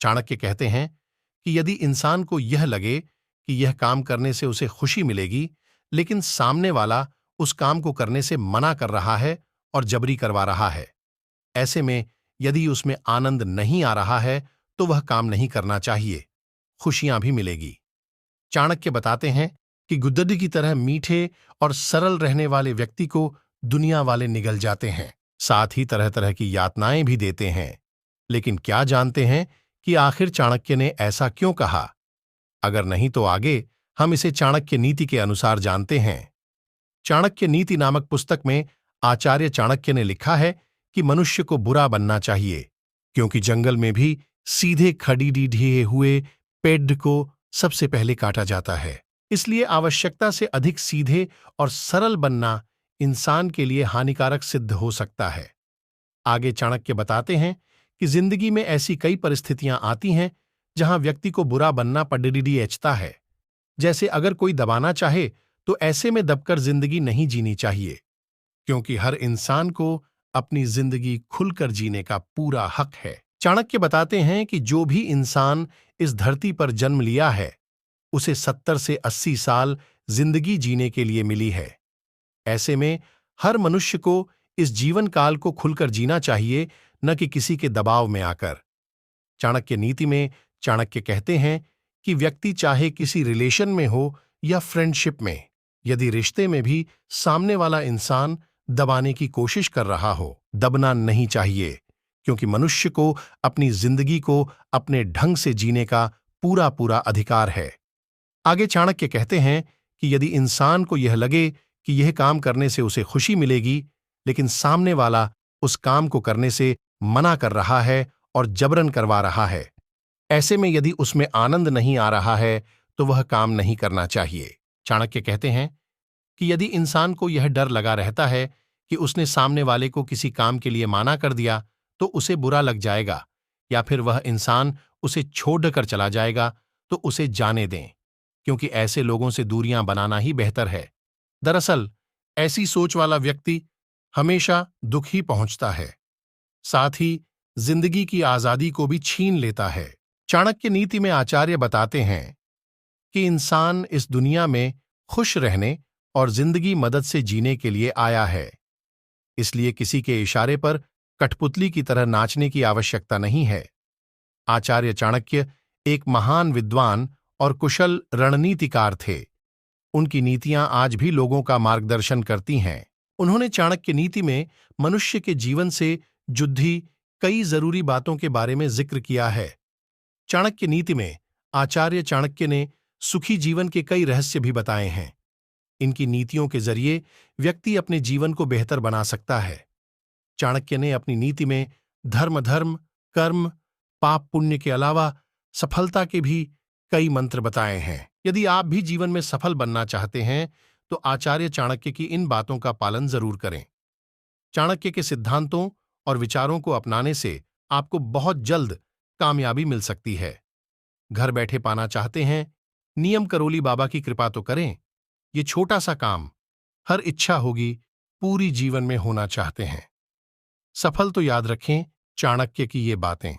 चाणक्य कहते हैं कि यदि इंसान को यह लगे कि यह काम करने से उसे खुशी मिलेगी, लेकिन सामने वाला उस काम को करने से मना कर रहा है और जबरी करवा रहा है, ऐसे में यदि उसमें आनंद नहीं आ रहा है तो वह काम नहीं करना चाहिए, खुशियां भी मिलेगी। चाणक्य बताते हैं कि गुद्दड़ी की तरह मीठे और सरल रहने वाले व्यक्ति को दुनिया वाले निगल जाते हैं, साथ ही तरह तरह की यातनाएं भी देते हैं। लेकिन क्या जानते हैं कि आखिर चाणक्य ने ऐसा क्यों कहा? अगर नहीं तो आगे हम इसे चाणक्य नीति के अनुसार जानते हैं। चाणक्य नीति नामक पुस्तक में आचार्य चाणक्य ने लिखा है कि मनुष्य को बुरा बनना चाहिए, क्योंकि जंगल में भी सीधे खड़ीडिढे हुए पेड़ को सबसे पहले काटा जाता है। इसलिए आवश्यकता से अधिक सीधे और सरल बनना इंसान के लिए हानिकारक सिद्ध हो सकता है। आगे चाणक्य बताते हैं कि जिंदगी में ऐसी कई परिस्थितियां आती हैं जहां व्यक्ति को बुरा बनना पड़ता है। जैसे अगर कोई दबाना चाहे तो ऐसे में दबकर जिंदगी नहीं जीनी चाहिए, क्योंकि हर इंसान को अपनी जिंदगी खुलकर जीने का पूरा हक है। चाणक्य बताते हैं कि जो भी इंसान इस धरती पर जन्म लिया है उसे 70 से 80 साल जिंदगी जीने के लिए मिली है। ऐसे में हर मनुष्य को इस जीवन काल को खुलकर जीना चाहिए, न कि किसी के दबाव में आकर। चाणक्य नीति में चाणक्य कहते हैं कि व्यक्ति चाहे किसी रिलेशन में हो या फ्रेंडशिप में, यदि रिश्ते में भी सामने वाला इंसान दबाने की कोशिश कर रहा हो, दबना नहीं चाहिए, क्योंकि मनुष्य को अपनी जिंदगी को अपने ढंग से जीने का पूरा पूरा अधिकार है। आगे चाणक्य कहते हैं कि यदि इंसान को यह लगे कि यह काम करने से उसे खुशी मिलेगी, लेकिन सामने वाला उस काम को करने से मना कर रहा है और जबरन करवा रहा है, ऐसे में यदि उसमें आनंद नहीं आ रहा है तो वह काम नहीं करना चाहिए। चाणक्य कहते हैं कि यदि इंसान को यह डर लगा रहता है कि उसने सामने वाले को किसी काम के लिए माना कर दिया तो उसे बुरा लग जाएगा, या फिर वह इंसान उसे छोड़कर चला जाएगा, तो उसे जाने दें, क्योंकि ऐसे लोगों से दूरियां बनाना ही बेहतर है। दरअसल ऐसी सोच वाला व्यक्ति हमेशा दुख ही पहुंचता है, साथ ही जिंदगी की आजादी को भी छीन लेता है। चाणक्य नीति में आचार्य बताते हैं कि इंसान इस दुनिया में खुश रहने और जिंदगी मदद से जीने के लिए आया है, इसलिए किसी के इशारे पर कठपुतली की तरह नाचने की आवश्यकता नहीं है। आचार्य चाणक्य एक महान विद्वान और कुशल रणनीतिकार थे। उनकी नीतियां आज भी लोगों का मार्गदर्शन करती हैं। उन्होंने चाणक्य नीति में मनुष्य के जीवन से जुड़ी कई जरूरी बातों के बारे में जिक्र किया है। चाणक्य नीति में आचार्य चाणक्य ने सुखी जीवन के कई रहस्य भी बताए हैं। इनकी नीतियों के जरिए व्यक्ति अपने जीवन को बेहतर बना सकता है। चाणक्य ने अपनी नीति में धर्म, कर्म, पाप पुण्य के अलावा सफलता के भी कई मंत्र बताए हैं। यदि आप भी जीवन में सफल बनना चाहते हैं तो आचार्य चाणक्य की इन बातों का पालन जरूर करें। चाणक्य के सिद्धांतों और विचारों को अपनाने से आपको बहुत जल्द कामयाबी मिल सकती है। घर बैठे पाना चाहते हैं? नियम करोली बाबा की कृपा तो करें। ये छोटा सा काम हर इच्छा होगी पूरी जीवन में होना चाहते हैं। सफल तो याद रखें चाणक्य की ये बातें।